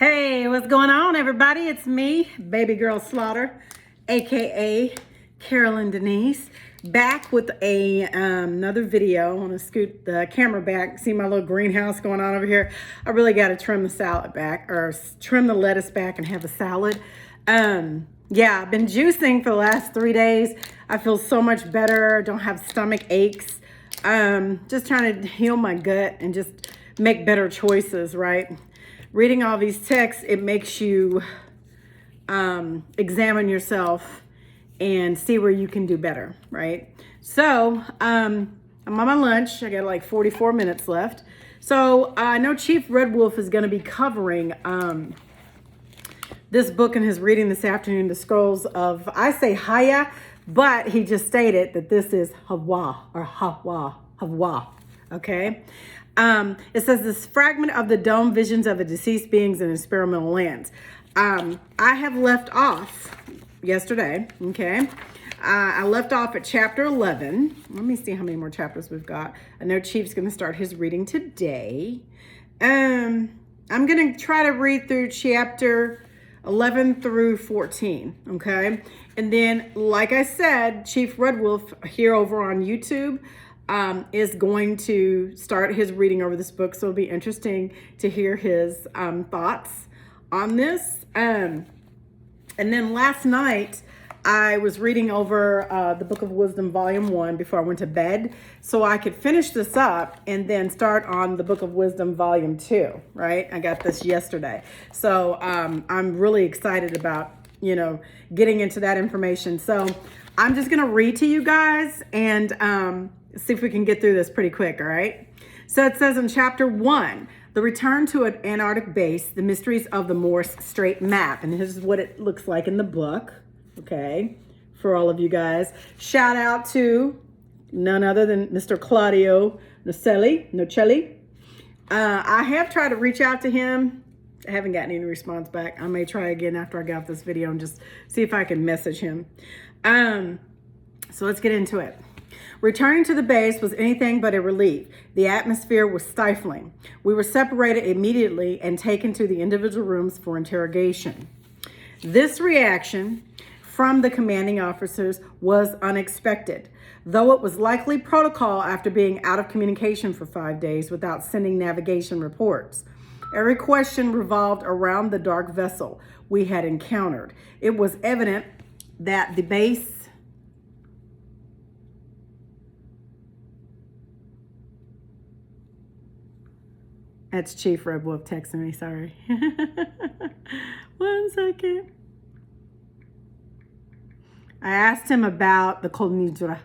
Hey, what's going on, everybody? It's me, Baby Girl Slaughter, aka Carolyn Denise, back with another video. I want to scoot the camera back. See my little greenhouse going on over here. I really got to trim the salad back, or trim the lettuce back and have a salad. Yeah, I've been juicing for the last 3 days. I feel so much better. Don't have stomach aches. Just trying to heal my gut and just make better choices, right? Reading all these texts, it makes you examine yourself and see where you can do better, right? So I'm on my lunch. I got like 44 minutes left. So I know Chief Red Wolf is going to be covering this book in his reading this afternoon, the Scrolls of, I say Hayah, but he just stated that this is Hawa, or Hawa, okay? It says this fragment of the dome visions of the deceased beings in experimental lands. I have left off yesterday, okay? I left off at chapter 11. Let me see how many more chapters we've got. I know Chief's going to start his reading today. I'm going to try to read through chapter 11 through 14, okay? And then, like I said, Chief Red Wolf here over on YouTube is going to start his reading over this book. So it'll be interesting to hear his thoughts on this. And then last night, I was reading over the Book of Wisdom, Volume 1 before I went to bed, so I could finish this up and then start on the Book of Wisdom, Volume 2, right? I got this yesterday. So I'm really excited about, getting into that information. So I'm just going to read to you guys and see if we can get through this pretty quick, all right? So it says in chapter 1, the return to an Antarctic base, the mysteries of the Morse Strait map. And this is what it looks like in the book, okay, for all of you guys. Shout out to none other than Mr. Claudio Nocelli. I have tried to reach out to him. I haven't gotten any response back. I may try again after I get off this video and just see if I can message him. So let's get into it. Returning to the base was anything but a relief. The atmosphere was stifling. We were separated immediately and taken to the individual rooms for interrogation. This reaction from the commanding officers was unexpected, though it was likely protocol after being out of communication for 5 days without sending navigation reports. Every question revolved around the dark vessel we had encountered. It was evident that the base That's Chief Red Wolf texting me, sorry. 1 second. I asked him about the Kol Nidra.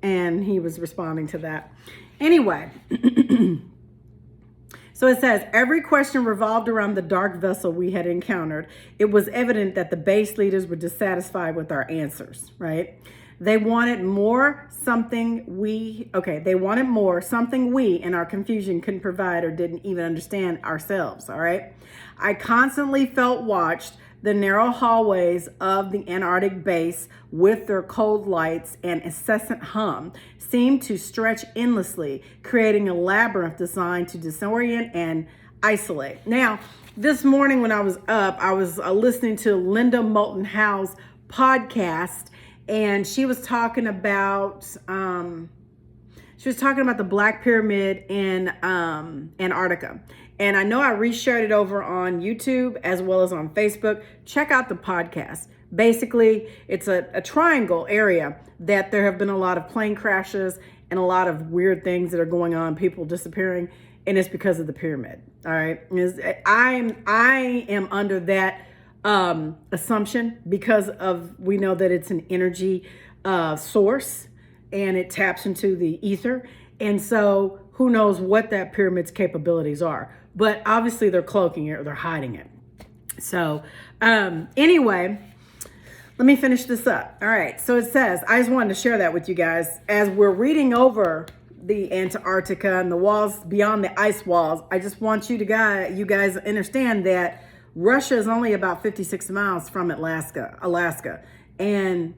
And he was responding to that. Anyway, so it says, every question revolved around the dark vessel we had encountered. It was evident that the base leaders were dissatisfied with our answers, right? They wanted more, something we in our confusion couldn't provide or didn't even understand ourselves, all right? I constantly felt watched. The narrow hallways of the Antarctic base with their cold lights and incessant hum seemed to stretch endlessly, creating a labyrinth designed to disorient and isolate. Now, this morning when I was up, I was listening to Linda Moulton Howe's podcast, and she was talking about the Black Pyramid in Antarctica. And I know I reshared it over on YouTube as well as on Facebook. Check out the podcast. Basically, it's a triangle area that there have been a lot of plane crashes and a lot of weird things that are going on, people disappearing, and it's because of the pyramid. All right. I am under that assumption because we know that it's an energy source and it taps into the ether. And so who knows what that pyramid's capabilities are, but obviously they're cloaking it or they're hiding it. So anyway, let me finish this up. All right. So it says, I just wanted to share that with you guys as we're reading over the Antarctica and the walls beyond the ice walls. I just want you guys understand that Russia is only about 56 miles from Alaska, and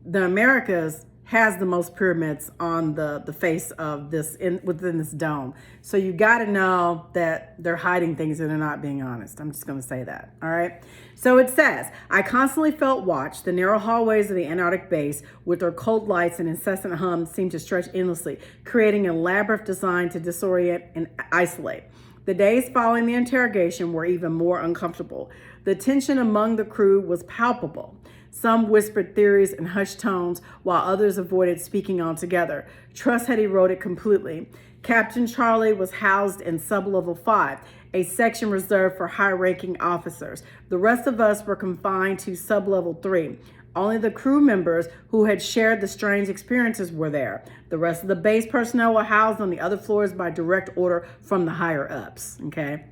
the Americas has the most pyramids on the face of this within this dome. So you got to know that they're hiding things and they're not being honest. I'm just going to say that. All right. So it says, I constantly felt watched. The narrow hallways of the Antarctic base with their cold lights and incessant hum seemed to stretch endlessly, creating an elaborate design to disorient and isolate. The days following the interrogation were even more uncomfortable. The tension among the crew was palpable. Some whispered theories in hushed tones, while others avoided speaking altogether. Trust had eroded completely. Captain Charlie was housed in sublevel 5, a section reserved for high-ranking officers. The rest of us were confined to sublevel 3. Only the crew members who had shared the strange experiences were there. The rest of the base personnel were housed on the other floors by direct order from the higher-ups, okay?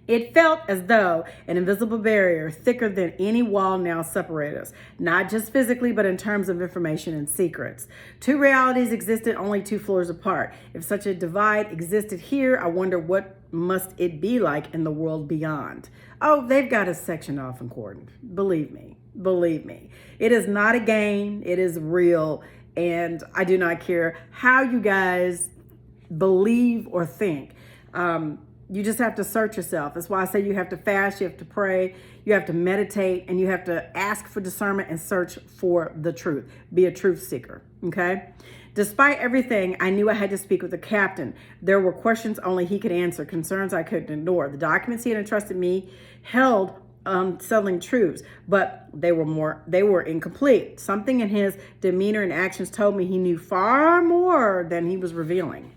It felt as though an invisible barrier, thicker than any wall, now separated us, not just physically, but in terms of information and secrets. Two realities existed only 2 floors apart. If such a divide existed here, I wonder what must it be like in the world beyond. Oh, they've got us sectioned off and cordoned. Believe me. Believe me. It is not a game. It is real. And I do not care how you guys believe or think. You just have to search yourself. That's why I say you have to fast, you have to pray, you have to meditate, and you have to ask for discernment and search for the truth. Be a truth seeker, okay? Despite everything, I knew I had to speak with the captain. There were questions only he could answer, concerns I couldn't ignore. The documents he had entrusted me held settling truths, but they were incomplete. Something in his demeanor and actions told me he knew far more than he was revealing.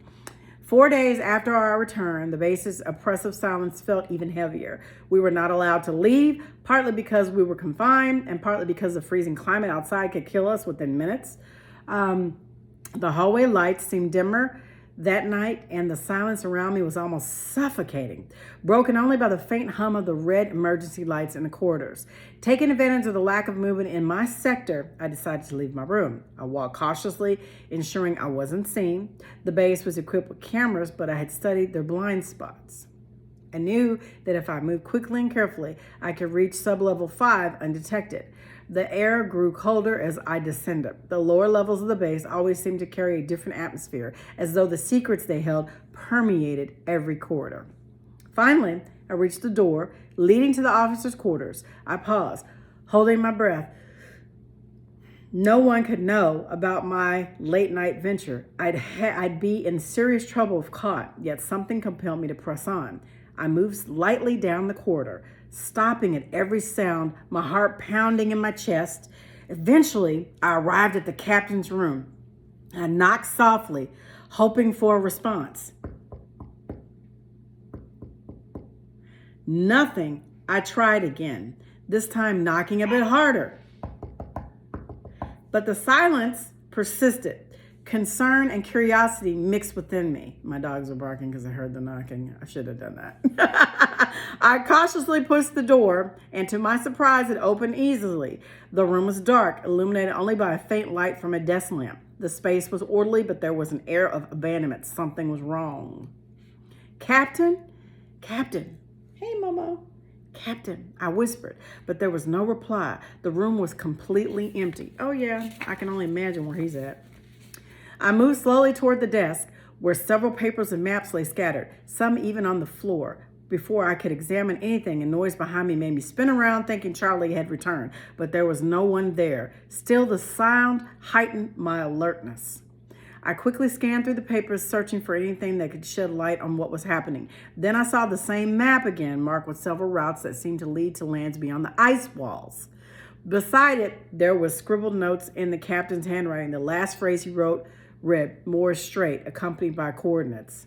4 days after our return, the base's oppressive silence felt even heavier. We were not allowed to leave, partly because we were confined and partly because the freezing climate outside could kill us within minutes. The hallway lights seemed dimmer that night, and the silence around me was almost suffocating, broken only by the faint hum of the red emergency lights in the corridors. Taking advantage of the lack of movement in my sector, I decided to leave my room. I walked cautiously, ensuring I wasn't seen. The base was equipped with cameras, but I had studied their blind spots. I knew that if I moved quickly and carefully, I could reach sublevel 5 undetected. The air grew colder as I descended. The lower levels of the base always seemed to carry a different atmosphere, as though the secrets they held permeated every corridor. Finally, I reached the door leading to the officers' quarters. I paused, holding my breath. No one could know about my late-night venture. I'd be in serious trouble if caught, yet something compelled me to press on. I moved lightly down the corridor, stopping at every sound, my heart pounding in my chest. Eventually, I arrived at the captain's room. I knocked softly, hoping for a response. Nothing. I tried again, this time knocking a bit harder. But the silence persisted. Concern and curiosity mixed within me. My dogs were barking because I heard the knocking. I should have done that. I cautiously pushed the door, and to my surprise, it opened easily. The room was dark, illuminated only by a faint light from a desk lamp. The space was orderly, but there was an air of abandonment. Something was wrong. Captain? Captain. Hey, Momo. Captain, I whispered, but there was no reply. The room was completely empty. Oh, yeah, I can only imagine where he's at. I moved slowly toward the desk, where several papers and maps lay scattered, some even on the floor. Before I could examine anything, a noise behind me made me spin around thinking Charlie had returned, but there was no one there. Still, the sound heightened my alertness. I quickly scanned through the papers, searching for anything that could shed light on what was happening. Then I saw the same map again, marked with several routes that seemed to lead to lands beyond the ice walls. Beside it, there were scribbled notes in the captain's handwriting. The last phrase he wrote read, "More straight," accompanied by coordinates.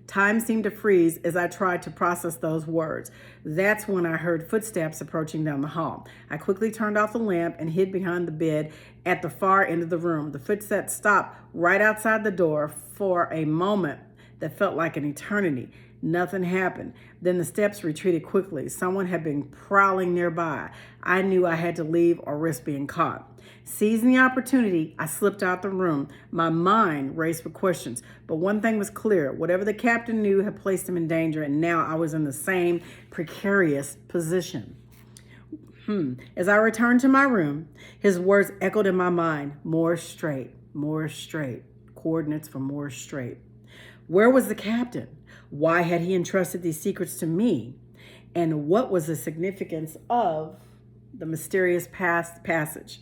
Time seemed to freeze as I tried to process those words. That's when I heard footsteps approaching down the hall. I quickly turned off the lamp and hid behind the bed at the far end of the room. The footsteps stopped right outside the door for a moment that felt like an eternity. Nothing happened. Then the steps retreated quickly. Someone had been prowling nearby. I knew I had to leave or risk being caught. Seizing the opportunity, I slipped out the room. My mind raced with questions, but one thing was clear. Whatever the captain knew had placed him in danger, and now I was in the same precarious position. As I returned to my room, his words echoed in my mind. More straight, more straight. Coordinates for more straight. Where was the captain? Why had he entrusted these secrets to me? And what was the significance of the mysterious past passage?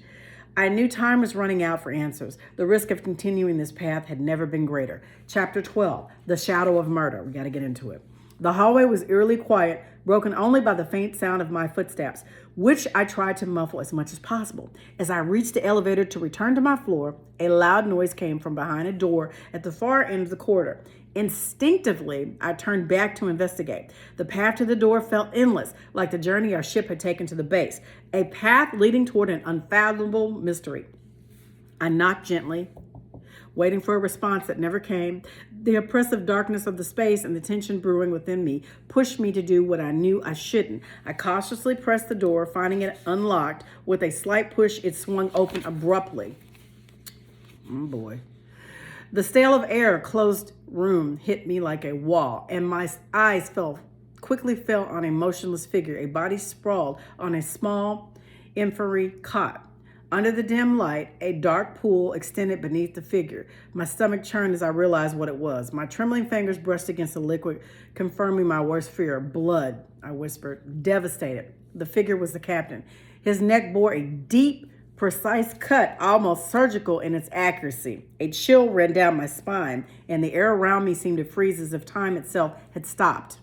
I knew time was running out for answers. The risk of continuing this path had never been greater. Chapter 12, The Shadow of Murder. We got to get into it. The hallway was eerily quiet, broken only by the faint sound of my footsteps, which I tried to muffle as much as possible. As I reached the elevator to return to my floor, a loud noise came from behind a door at the far end of the corridor. Instinctively, I turned back to investigate. The path to the door felt endless, like the journey our ship had taken to the base, a path leading toward an unfathomable mystery. I knocked gently, waiting for a response that never came. The oppressive darkness of the space and the tension brewing within me pushed me to do what I knew I shouldn't. I cautiously pressed the door, finding it unlocked. With a slight push, it swung open abruptly. Oh boy. The stale of air closed room hit me like a wall, and my eyes quickly fell on a motionless figure, a body sprawled on a small infirmary cot. Under the dim light, a dark pool extended beneath the figure. My stomach churned as I realized what it was. My trembling fingers brushed against the liquid, confirming my worst fear. Blood, I whispered, devastated. The figure was the captain. His neck bore a deep, precise cut, almost surgical in its accuracy. A chill ran down my spine, and the air around me seemed to freeze as if time itself had stopped.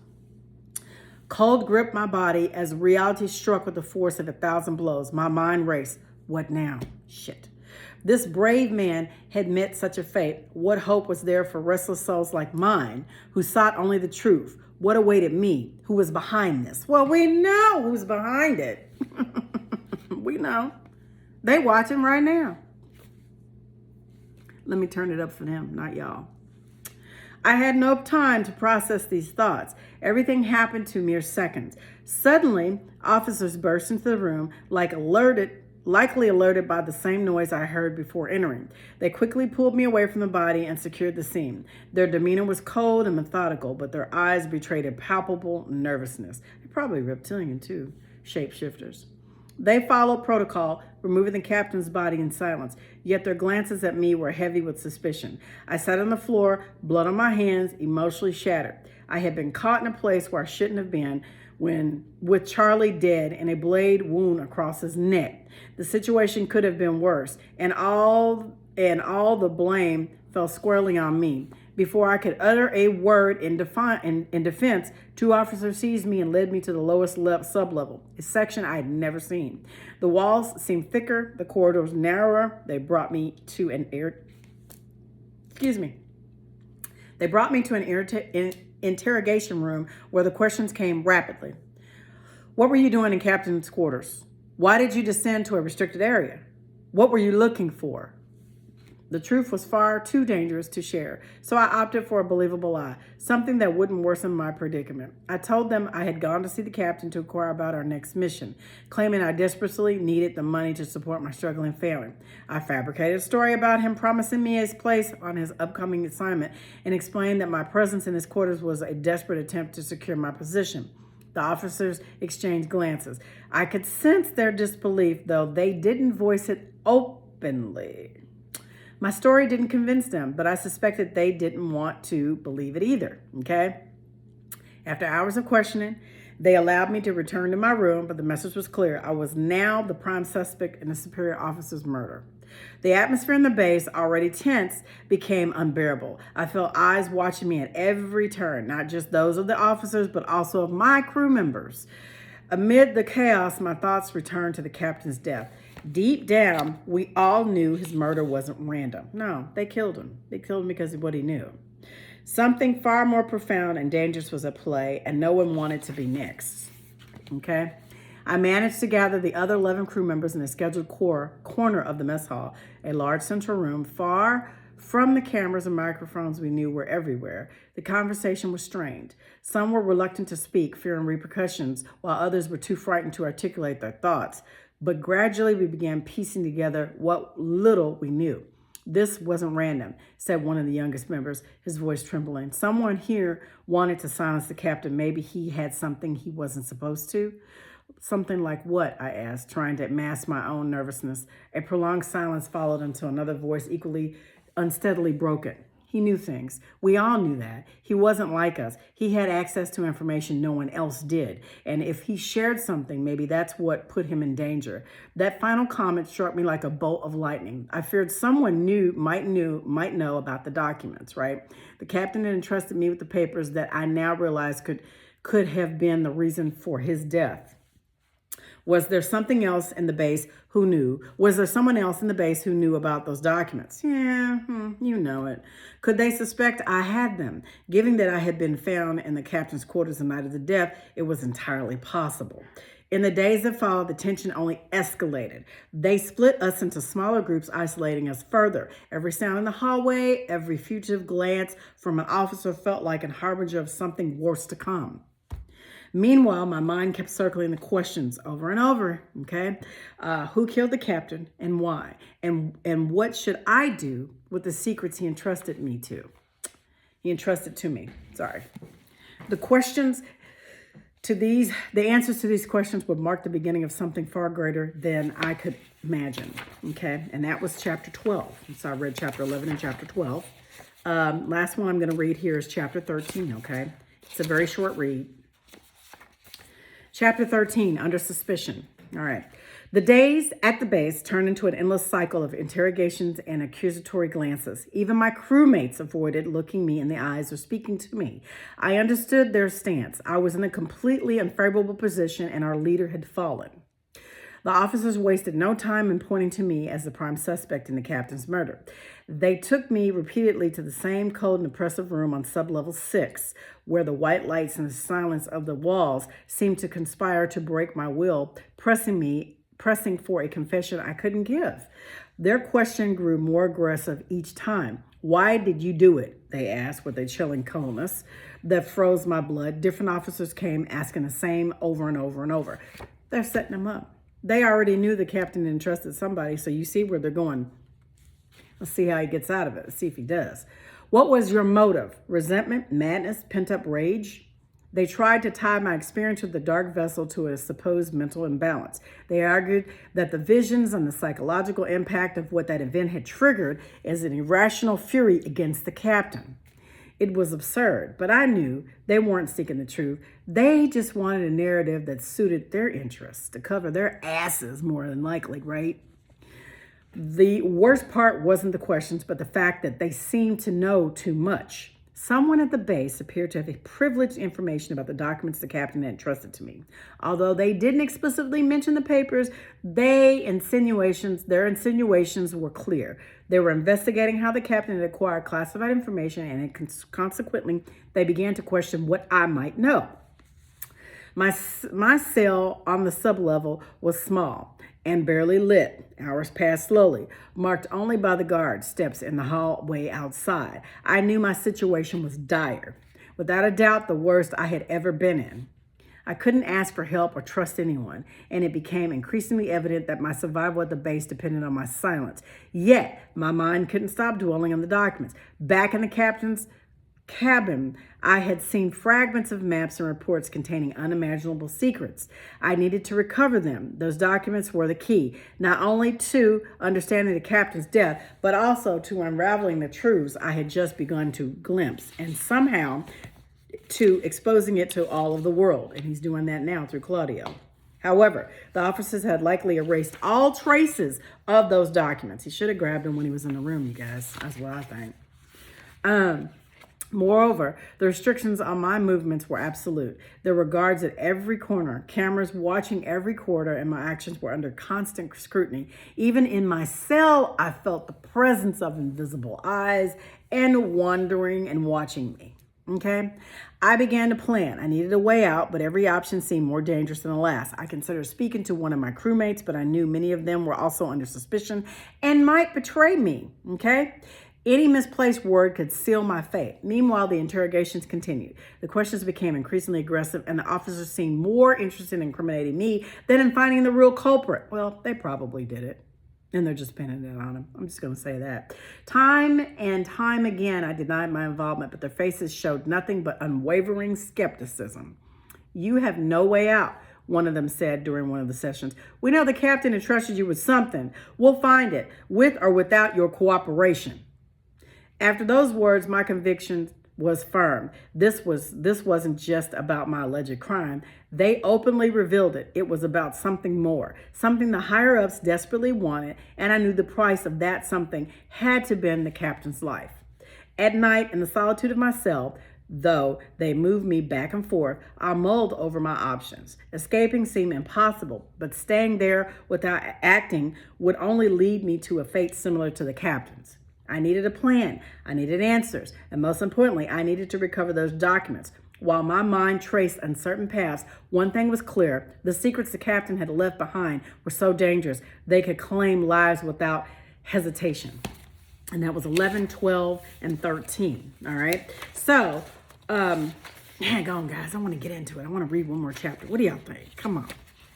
Cold gripped my body as reality struck with the force of 1,000 blows. My mind raced. What now? Shit. This brave man had met such a fate. What hope was there for restless souls like mine, who sought only the truth? What awaited me? Who was behind this? Well, we know who's behind it. We know. They watching right now. Let me turn it up for them, not y'all. I had no time to process these thoughts. Everything happened to mere seconds. Suddenly, officers burst into the room, likely alerted by the same noise I heard before entering. They quickly pulled me away from the body and secured the scene. Their demeanor was cold and methodical, but their eyes betrayed a palpable nervousness. They're probably reptilian too, shapeshifters. They followed protocol, removing the captain's body in silence, yet their glances at me were heavy with suspicion. I sat on the floor, blood on my hands, emotionally shattered. I had been caught in a place where I shouldn't have been, with Charlie dead and a blade wound across his neck. The situation could have been worse, and all the blame fell squarely on me. Before I could utter a word in defense, two officers seized me and led me to the lowest sub-level, a section I had never seen. The walls seemed thicker, the corridors narrower. They brought me to an interrogation room where the questions came rapidly. What were you doing in captain's quarters? Why did you descend to a restricted area? What were you looking for? The truth was far too dangerous to share, so I opted for a believable lie, something that wouldn't worsen my predicament. I told them I had gone to see the captain to inquire about our next mission, claiming I desperately needed the money to support my struggling family. I fabricated a story about him promising me a place on his upcoming assignment and explained that my presence in his quarters was a desperate attempt to secure my position. The officers exchanged glances. I could sense their disbelief, though they didn't voice it openly. My story didn't convince them, but I suspected they didn't want to believe it either, okay? After hours of questioning, they allowed me to return to my room, but the message was clear. I was now the prime suspect in a superior officer's murder. The atmosphere in the base, already tense, became unbearable. I felt eyes watching me at every turn, not just those of the officers, but also of my crew members. Amid the chaos, my thoughts returned to the captain's death. Deep down, we all knew his murder wasn't random. No, they killed him. They killed him because of what he knew. Something far more profound and dangerous was at play, and no one wanted to be next. Okay? I managed to gather the other 11 crew members in a scheduled corner of the mess hall, a large central room, far from the cameras and microphones we knew were everywhere. The conversation was strained. Some were reluctant to speak, fearing repercussions, while others were too frightened to articulate their thoughts. But gradually we began piecing together what little we knew. This wasn't random, said one of the youngest members, his voice trembling. Someone here wanted to silence the captain. Maybe he had something he wasn't supposed to. Something like what? I asked, trying to mask my own nervousness. A prolonged silence followed until another voice, equally unsteadily, broke it. He knew things. We all knew that. He wasn't like us. He had access to information no one else did. And if he shared something, maybe that's what put him in danger. That final comment struck me like a bolt of lightning. I feared someone might know about the documents, right? The captain had entrusted me with the papers that I now realized could have been the reason for his death. Was there something else in the base who knew? Was there someone else in the base who knew about those documents? Yeah, you know it. Could they suspect I had them? Given that I had been found in the captain's quarters the night of the death, it was entirely possible. In the days that followed, the tension only escalated. They split us into smaller groups, isolating us further. Every sound in the hallway, every fugitive glance from an officer felt like a harbinger of something worse to come. Meanwhile, my mind kept circling the questions over and over, okay? Who killed the captain and why? And what should I do with the secrets he entrusted me to? He entrusted to me, sorry. The answers to these questions would mark the beginning of something far greater than I could imagine, okay? And that was chapter 12. So I read chapter 11 and chapter 12. Last one I'm going to read here is chapter 13, okay? It's a very short read. Chapter 13, Under Suspicion. All right. The days at the base turned into an endless cycle of interrogations and accusatory glances. Even my crewmates avoided looking me in the eyes or speaking to me. I understood their stance. I was in a completely unfavorable position and our leader had fallen. The officers wasted no time in pointing to me as the prime suspect in the captain's murder. They took me repeatedly to the same cold and oppressive room on sublevel 6, where the white lights and the silence of the walls seemed to conspire to break my will, pressing for a confession I couldn't give. Their question grew more aggressive each time. Why did you do it? They asked with a chilling coldness that froze my blood. Different officers came asking the same over and over and over. They're setting them up. They already knew the captain entrusted somebody, so you see where they're going. Let's see how he gets out of it. Let's see if he does. What was your motive? Resentment, madness, pent-up rage? They tried to tie my experience with the dark vessel to a supposed mental imbalance. They argued that the visions and the psychological impact of what that event had triggered is an irrational fury against the captain. It was absurd, but I knew they weren't seeking the truth. They just wanted a narrative that suited their interests, to cover their asses more than likely, right? The worst part wasn't the questions, but the fact that they seemed to know too much. Someone at the base appeared to have privileged information about the documents the captain had entrusted to me. Although they didn't explicitly mention the papers, their insinuations were clear. They were investigating how the captain had acquired classified information, and consequently, they began to question what I might know. My cell on the sublevel was small and barely lit. Hours passed slowly, marked only by the guard steps in the hallway outside. I knew my situation was dire, without a doubt the worst I had ever been in. I couldn't ask for help or trust anyone, and it became increasingly evident that my survival at the base depended on my silence. Yet, my mind couldn't stop dwelling on the documents. Back in the captain's cabin, I had seen fragments of maps and reports containing unimaginable secrets. I needed to recover them. Those documents were the key, not only to understanding the captain's death, but also to unraveling the truths I had just begun to glimpse, and somehow to exposing it to all of the world. And he's doing that now through Claudio. However, the officers had likely erased all traces of those documents. He should have grabbed them when he was in the room, you guys. That's what I think. Moreover, the restrictions on my movements were absolute. There were guards at every corner, cameras watching every corner, and my actions were under constant scrutiny. Even in my cell, I felt the presence of invisible eyes and wandering and watching me. Okay, I began to plan. I needed a way out, but every option seemed more dangerous than the last. I considered speaking to one of my crewmates, but I knew many of them were also under suspicion and might betray me. Okay, any misplaced word could seal my fate. Meanwhile, the interrogations continued. The questions became increasingly aggressive, and the officers seemed more interested in incriminating me than in finding the real culprit. Well, they probably did it. And they're just pinning it on him. I'm just going to say that. Time and time again, I denied my involvement, but their faces showed nothing but unwavering skepticism. You have no way out. one of them said during one of the sessions. "We know the captain entrusted you with something. We'll find it, with or without your cooperation." After those words, my conviction was firm. This wasn't just about my alleged crime. They openly revealed it. It was about something more, something the higher ups desperately wanted, and I knew the price of that something had to be the captain's life. At night, in the solitude of my cell, though they moved me back and forth, I mulled over my options. Escaping seemed impossible, but staying there without acting would only lead me to a fate similar to the captain's. I needed a plan, I needed answers, and most importantly, I needed to recover those documents. While my mind traced uncertain paths, one thing was clear: the secrets the captain had left behind were so dangerous they could claim lives without hesitation. And that was 11, 12, and 13. All right. So, hang on, guys. I want to get into it. I want to read one more chapter. What do y'all think? Come on.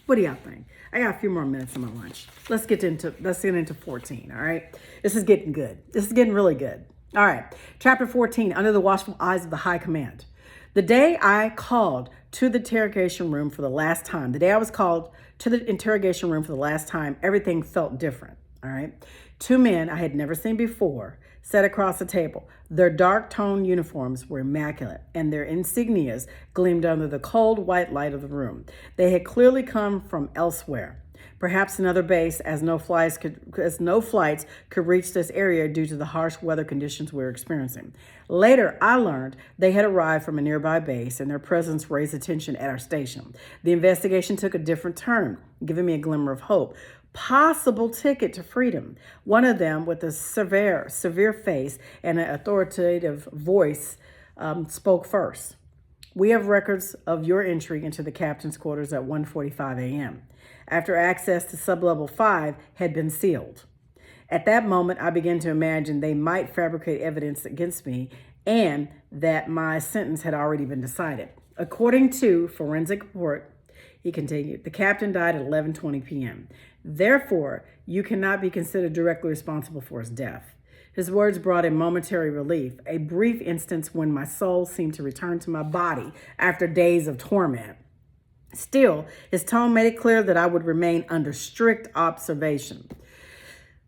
What do y'all think? I got a few more minutes on my lunch. Let's get into 14. All right. This is getting good. This is getting really good. All right. Chapter 14, Under the Watchful Eyes of the High Command. The day I called to the interrogation room for the last time, everything felt different. All right. Two men I had never seen before sat across the table. Their dark toned uniforms were immaculate, and their insignias gleamed under the cold white light of the room. They had clearly come from elsewhere, perhaps another base, as no flights could reach this area due to the harsh weather conditions we were experiencing. Later, I learned they had arrived from a nearby base, and their presence raised attention at our station. The investigation took a different turn, giving me a glimmer of hope. Possible ticket to freedom. One of them, with a severe face and an authoritative voice, spoke first. "We have records of your entry into the captain's quarters at 1:45 a.m. after access to sublevel 5 had been sealed." At that moment, I began to imagine they might fabricate evidence against me and that my sentence had already been decided. According to forensic report, he continued, "the captain died at 11:20 p.m. Therefore, you cannot be considered directly responsible for his death." His words brought a momentary relief, a brief instance when my soul seemed to return to my body after days of torment. Still, his tone made it clear that I would remain under strict observation.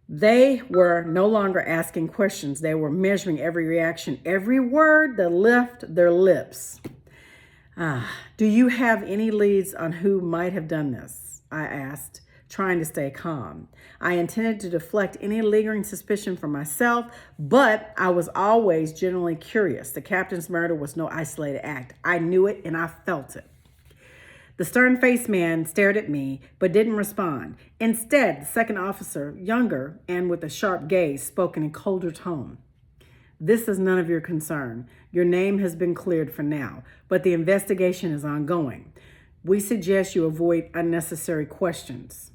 They were no longer asking questions. They were measuring every reaction, every word that left their lips. "Do you have any leads on who might have done this?" I asked, trying to stay calm. I intended to deflect any lingering suspicion from myself, but I was always genuinely curious. The captain's murder was no isolated act. I knew it and I felt it. The stern-faced man stared at me, but didn't respond. Instead, the second officer, younger and with a sharp gaze, spoke in a colder tone. "This is none of your concern. Your name has been cleared for now, but the investigation is ongoing. We suggest you avoid unnecessary questions."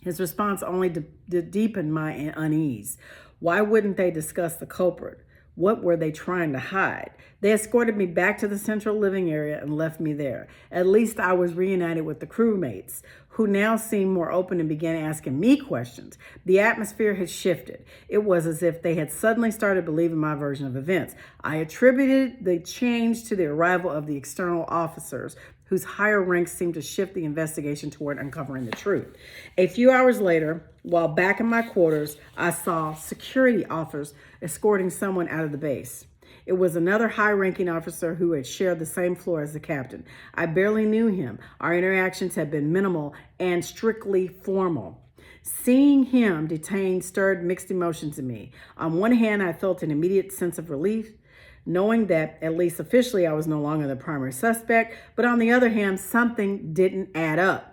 His response only deepened my unease. Why wouldn't they discuss the culprit? What were they trying to hide? They escorted me back to the central living area and left me there. At least I was reunited with the crewmates, who now seemed more open and began asking me questions. The atmosphere had shifted. It was as if they had suddenly started believing my version of events. I attributed the change to the arrival of the external officers, whose higher ranks seemed to shift the investigation toward uncovering the truth. A few hours later, while back in my quarters, I saw security officers escorting someone out of the base. It was another high-ranking officer who had shared the same floor as the captain. I barely knew him. Our interactions had been minimal and strictly formal. Seeing him detained stirred mixed emotions in me. On one hand, I felt an immediate sense of relief, knowing that, at least officially, I was no longer the primary suspect, but on the other hand, something didn't add up.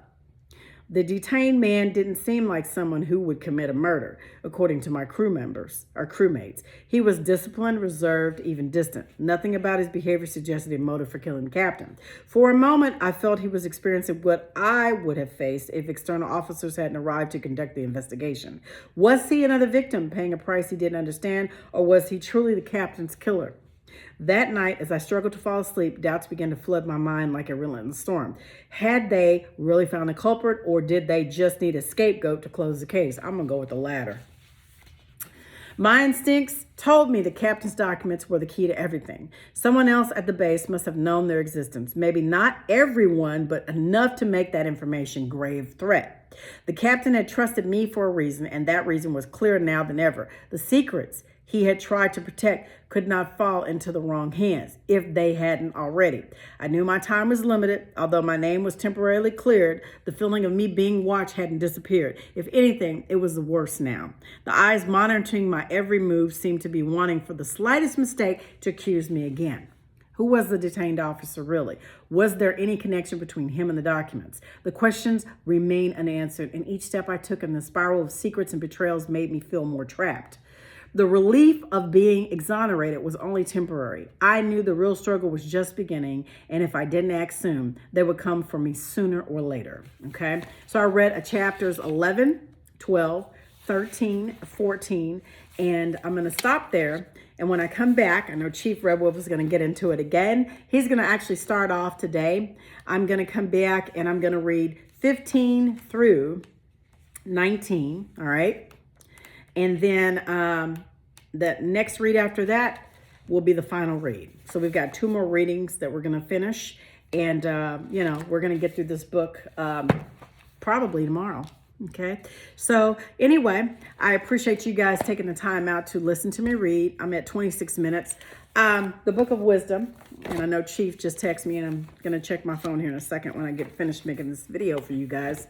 The detained man didn't seem like someone who would commit a murder, according to my crewmates. He was disciplined, reserved, even distant. Nothing about his behavior suggested a motive for killing the captain. For a moment, I felt he was experiencing what I would have faced if external officers hadn't arrived to conduct the investigation. Was he another victim paying a price he didn't understand, or was he truly the captain's killer? That night, as I struggled to fall asleep, doubts began to flood my mind like a relentless storm. Had they really found a culprit, or did they just need a scapegoat to close the case? I'm going to go with the latter. My instincts told me the captain's documents were the key to everything. Someone else at the base must have known their existence. Maybe not everyone, but enough to make that information grave threat. The captain had trusted me for a reason, and that reason was clearer now than ever. The secrets he had tried to protect could not fall into the wrong hands, if they hadn't already. I knew my time was limited. Although my name was temporarily cleared, the feeling of me being watched hadn't disappeared. If anything, it was the worst now. The eyes monitoring my every move seemed to be wanting for the slightest mistake to accuse me again. Who was the detained officer really? Was there any connection between him and the documents? The questions remain unanswered, and each step I took in the spiral of secrets and betrayals made me feel more trapped. The relief of being exonerated was only temporary. I knew the real struggle was just beginning, and if I didn't act soon, they would come for me sooner or later, okay? So I read chapters 11, 12, 13, 14, and I'm going to stop there. And when I come back, I know Chief Red Wolf is going to get into it again. He's going to actually start off today. I'm going to come back, and I'm going to read 15 through 19, all right? And then the next read after that will be the final read. So we've got 2 more readings that we're going to finish. And, we're going to get through this book probably tomorrow. Okay. So anyway, I appreciate you guys taking the time out to listen to me read. I'm at 26 minutes. The Book of Wisdom. And I know Chief just texted me, and I'm going to check my phone here in a second when I get finished making this video for you guys.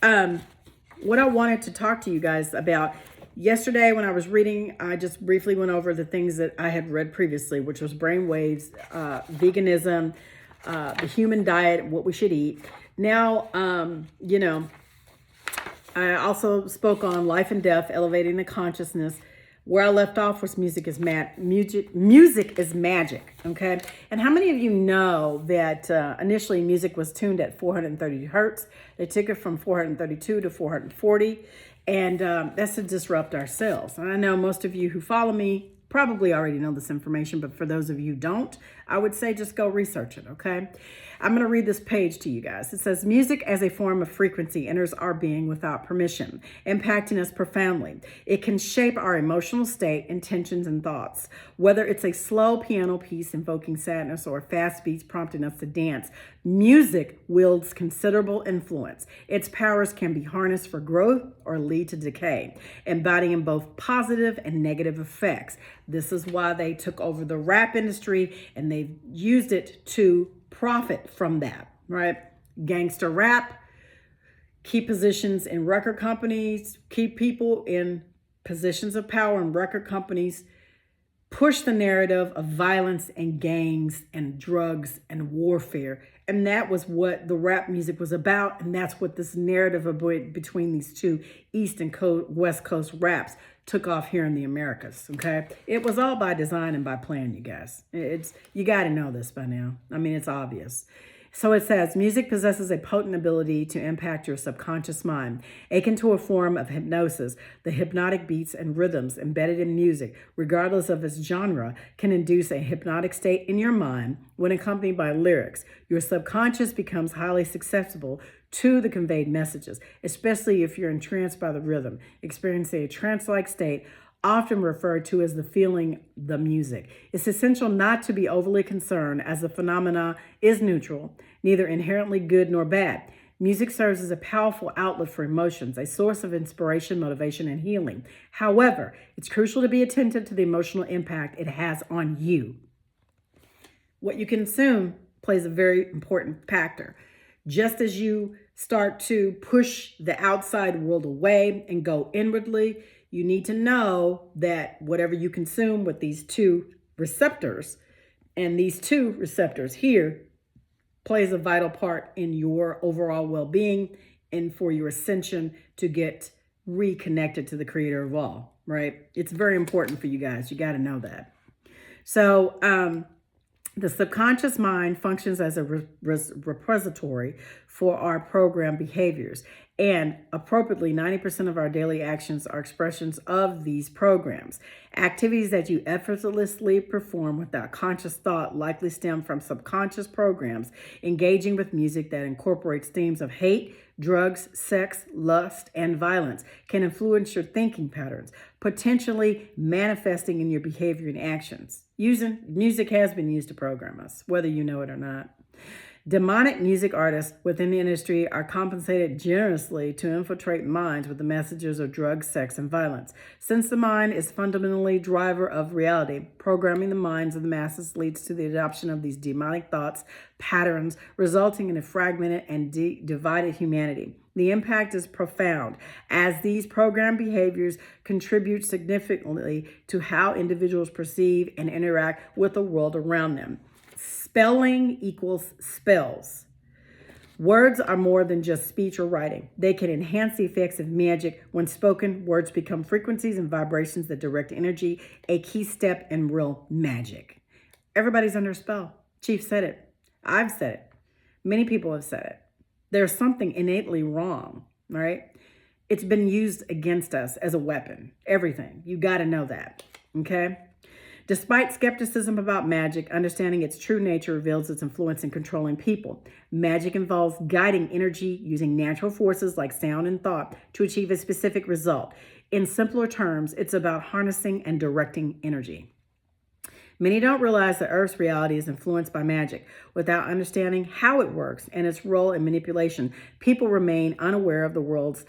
What I wanted to talk to you guys about yesterday when I was reading, I just briefly went over the things that I had read previously, which was brainwaves, veganism, the human diet, what we should eat. Now, I also spoke on life and death, elevating the consciousness. Where I left off was music is magic, okay? And how many of you know that initially music was tuned at 430 hertz? They took it from 432 to 440. And that's to disrupt ourselves. And I know most of you who follow me probably already know this information, but for those of you who don't, I would say just go research it, okay? I'm going to read this page to you guys. It says, music as a form of frequency enters our being without permission, impacting us profoundly. It can shape our emotional state, intentions, and thoughts. Whether it's a slow piano piece invoking sadness or fast beats prompting us to dance, music wields considerable influence. Its powers can be harnessed for growth or lead to decay, embodying both positive and negative effects. This is why they took over the rap industry and they've used it to profit from that, right? Gangster rap, keep positions in record companies, keep people in positions of power in record companies, push the narrative of violence and gangs and drugs and warfare. And that was what the rap music was about. And that's what this narrative between these two East and West Coast raps took off here in the Americas, okay? It was all by design and by plan, you guys. You got to know this by now. I mean, it's obvious. So it says, music possesses a potent ability to impact your subconscious mind, akin to a form of hypnosis. The hypnotic beats and rhythms embedded in music, regardless of its genre, can induce a hypnotic state in your mind when accompanied by lyrics. Your subconscious becomes highly susceptible to the conveyed messages, especially if you're entranced by the rhythm, experiencing a trance-like state, often referred to as the feeling the music. It's essential not to be overly concerned as the phenomena is neutral, neither inherently good nor bad. Music serves as a powerful outlet for emotions, a source of inspiration, motivation, and healing. However, it's crucial to be attentive to the emotional impact it has on you. What you consume plays a very important factor. Just as you start to push the outside world away and go inwardly, you need to know that whatever you consume with these two receptors, and these two receptors here, plays a vital part in your overall well-being and for your ascension to get reconnected to the creator of all, right? It's very important for you guys. You got to know that. So, the subconscious mind functions as a repository for our programmed behaviors. And appropriately, 90% of our daily actions are expressions of these programs. Activities that you effortlessly perform without conscious thought likely stem from subconscious programs. Engaging with music that incorporates themes of hate, drugs, sex, lust, and violence can influence your thinking patterns, potentially manifesting in your behavior and actions. Music has been used to program us, whether you know it or not. Demonic music artists within the industry are compensated generously to infiltrate minds with the messages of drugs, sex, and violence. Since the mind is fundamentally driver of reality, programming the minds of the masses leads to the adoption of these demonic thoughts, patterns, resulting in a fragmented and divided humanity. The impact is profound, as these programmed behaviors contribute significantly to how individuals perceive and interact with the world around them. Spelling equals spells. Words are more than just speech or writing. They can enhance the effects of magic. When spoken, words become frequencies and vibrations that direct energy, a key step in real magic. Everybody's under a spell. Chief said it. I've said it. Many people have said it. There's something innately wrong, right? It's been used against us as a weapon. Everything. You got to know that, okay? Despite skepticism about magic, understanding its true nature reveals its influence in controlling people. Magic involves guiding energy using natural forces like sound and thought to achieve a specific result. In simpler terms, it's about harnessing and directing energy. Many don't realize that Earth's reality is influenced by magic. Without understanding how it works and its role in manipulation, people remain unaware of the world's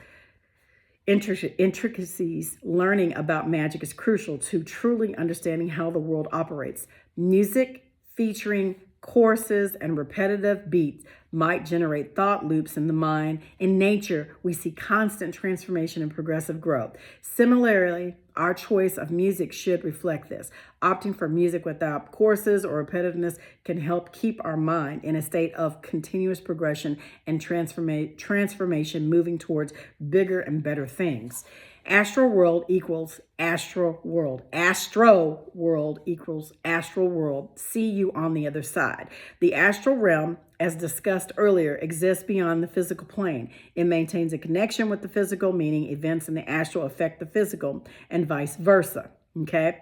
intricacies. Learning about magic is crucial to truly understanding how the world operates. Music featuring choruses and repetitive beats might generate thought loops in the mind. In nature, we see constant transformation and progressive growth. Similarly, our choice of music should reflect this. Opting for music without choruses or repetitiveness can help keep our mind in a state of continuous progression and transformation, moving towards bigger and better things. Astral world equals astral world. Astro world equals astral world. See you on the other side. The astral realm, as discussed earlier, exists beyond the physical plane. It maintains a connection with the physical, meaning events in the astral affect the physical and vice versa. Okay?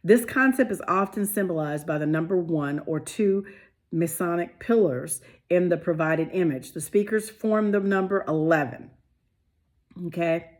This concept is often symbolized by the number 1 or 2 Masonic pillars in the provided image. The speakers form the number 11. Okay?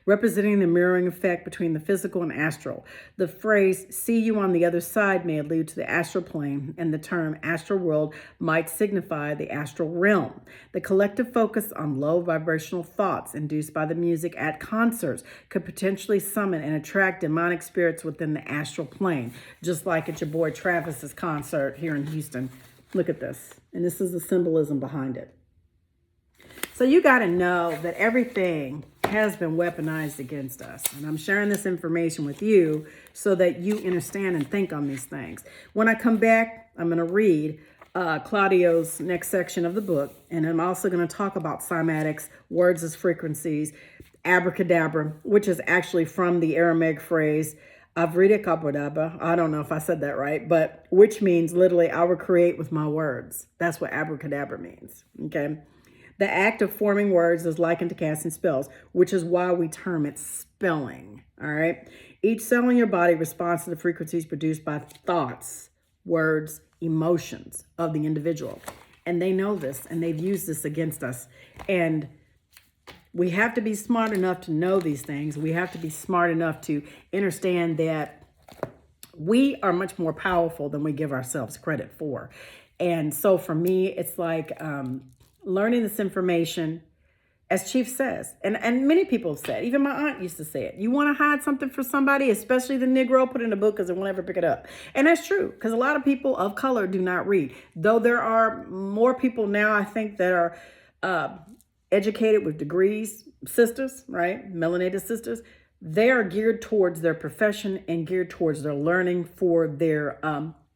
Representing the mirroring effect between the physical and astral. The phrase, see you on the other side, may allude to the astral plane, and the term astral world might signify the astral realm. The collective focus on low vibrational thoughts induced by the music at concerts could potentially summon and attract demonic spirits within the astral plane, just like at your boy Travis's concert here in Houston. Look at this, and this is the symbolism behind it. So you got to know that everything has been weaponized against us. And I'm sharing this information with you so that you understand and think on these things. When I come back, I'm going to read Claudio's next section of the book. And I'm also going to talk about cymatics, words as frequencies, abracadabra, which is actually from the Aramaic phrase, abracadabra. I don't know if I said that right, but which means literally, I will create with my words. That's what abracadabra means. Okay. The act of forming words is likened to casting spells, which is why we term it spelling, all right? Each cell in your body responds to the frequencies produced by thoughts, words, emotions of the individual. And they know this, and they've used this against us. And we have to be smart enough to know these things. We have to be smart enough to understand that we are much more powerful than we give ourselves credit for. And so for me, it's like learning this information, as Chief says, and many people have said, even my aunt used to say it, you want to hide something from somebody, especially the Negro, put it in a book because they won't ever pick it up. And that's true, because a lot of people of color do not read. Though there are more people now, I think, that are educated with degrees, sisters, right? Melanated sisters. They are geared towards their profession and geared towards their learning for their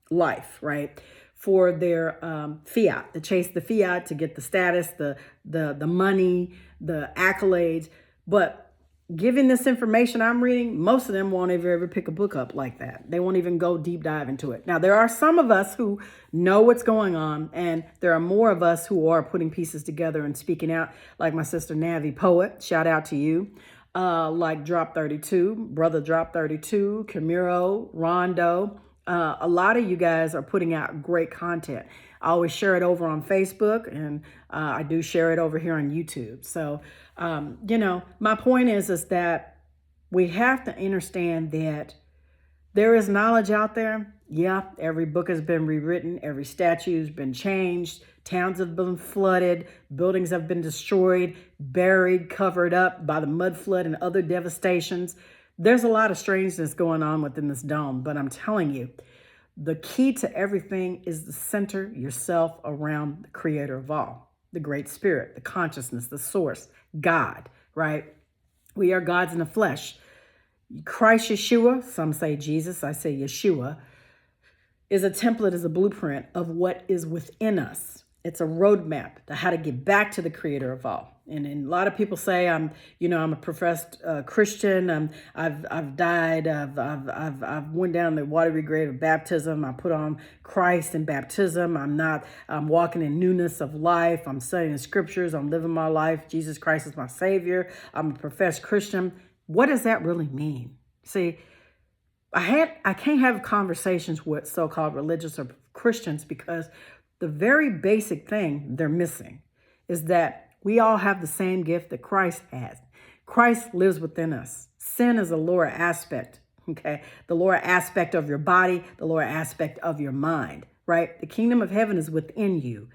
life, right? For their fiat, to chase the fiat, to get the status, the money, the accolades. But giving this information I'm reading, most of them won't ever pick a book up like that. They won't even go deep dive into it. Now, there are some of us who know what's going on, and there are more of us who are putting pieces together and speaking out, like my sister Navi Poet. Shout out to you. Like Drop 32, Brother Drop 32, Camiro, Rondo. A lot of you guys are putting out great content. I always share it over on Facebook, and I do share it over here on YouTube. So, my point is that we have to understand that there is knowledge out there. Yeah, every book has been rewritten. Every statue's been changed. Towns have been flooded. Buildings have been destroyed, buried, covered up by the mud flood and other devastations. There's a lot of strangeness going on within this dome, but I'm telling you, the key to everything is to center yourself around the creator of all, the great spirit, the consciousness, the source, God, right? We are gods in the flesh. Christ Yeshua, some say Jesus, I say Yeshua, is a template, is a blueprint of what is within us. It's a roadmap to how to get back to the creator of all. And a lot of people say I'm a professed Christian. I've died. I've went down the watery grave of baptism. I put on Christ in baptism. I'm walking in newness of life. I'm studying the scriptures. I'm living my life. Jesus Christ is my savior. I'm a professed Christian. What does that really mean? See, I can't have conversations with so-called religious or Christians because the very basic thing they're missing is that we all have the same gift that Christ has. Christ lives within us. Sin is a lower aspect, okay? The lower aspect of your body, the lower aspect of your mind, right? The kingdom of heaven is within you.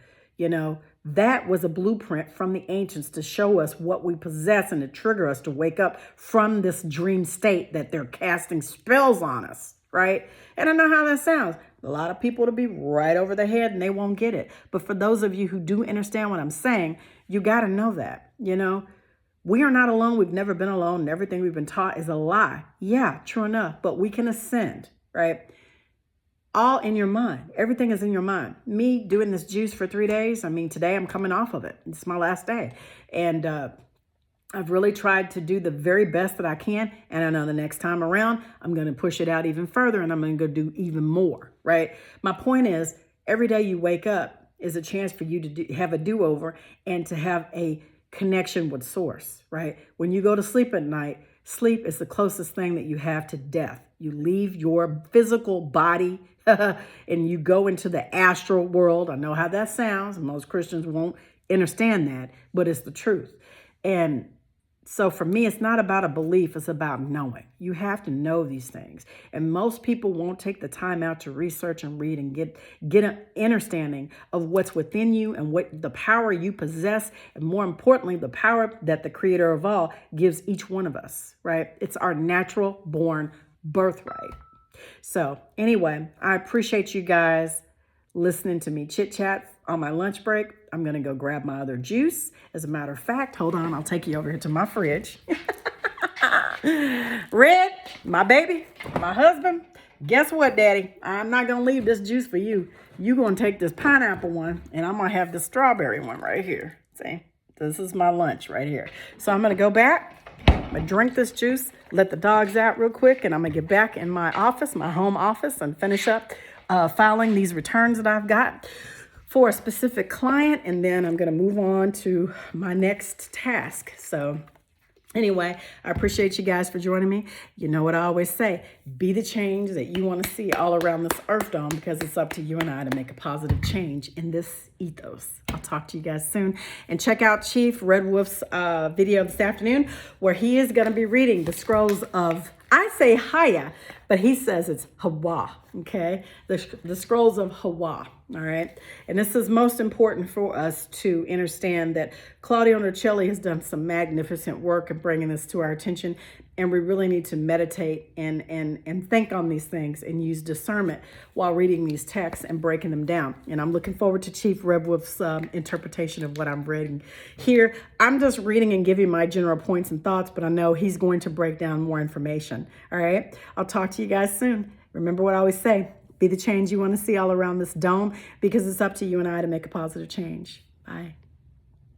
That was a blueprint from the ancients to show us what we possess and to trigger us to wake up from this dream state that they're casting spells on us, right? And I know how that sounds. A lot of people to be right over their head and they won't get it. But for those of you who do understand what I'm saying, you got to know that, we are not alone. We've never been alone. And everything we've been taught is a lie. Yeah, true enough. But we can ascend, right? All in your mind. Everything is in your mind. Me doing this juice for 3 days. Today I'm coming off of it. It's my last day. And I've really tried to do the very best that I can. And I know the next time around, I'm going to push it out even further and I'm going to go do even more, right? My point is, every day you wake up is a chance for you to have a do-over and to have a connection with source, right? When you go to sleep at night, sleep is the closest thing that you have to death. You leave your physical body and you go into the astral world. I know how that sounds. Most Christians won't understand that, but it's the truth. And so for me, it's not about a belief. It's about knowing. You have to know these things. And most people won't take the time out to research and read and get an understanding of what's within you and what the power you possess. And more importantly, the power that the creator of all gives each one of us, right? It's our natural born birthright. So anyway, I appreciate you guys listening to me chit chat on my lunch break. I'm going to go grab my other juice. As a matter of fact, hold on, I'll take you over here to my fridge. Red, my baby, my husband, guess what, Daddy? I'm not going to leave this juice for you. You're going to take this pineapple one, and I'm going to have the strawberry one right here. See, this is my lunch right here. So I'm going to go back. I'm going to drink this juice, let the dogs out real quick, and I'm going to get back in my office, my home office, and finish up filing these returns that I've got for a specific client, and then I'm going to move on to my next task. So anyway, I appreciate you guys for joining me. You know what I always say, be the change that you want to see all around this earth dome, because it's up to you and I to make a positive change in this ethos. I'll talk to you guys soon. And check out Chief Red Wolf's video this afternoon, where he is going to be reading the Scrolls of, I say Hayah, but he says it's Hawa, okay? The Scrolls of Hawa, all right? And this is most important for us to understand that Claudio Norcelli has done some magnificent work in bringing this to our attention, and we really need to meditate and think on these things and use discernment while reading these texts and breaking them down. And I'm looking forward to Chief Red Wolf's interpretation of what I'm reading here. I'm just reading and giving my general points and thoughts, but I know he's going to break down more information, all right? I'll talk to you guys soon. Remember what I always say, be the change you want to see all around this dome, because it's up to you and I to make a positive change. Bye.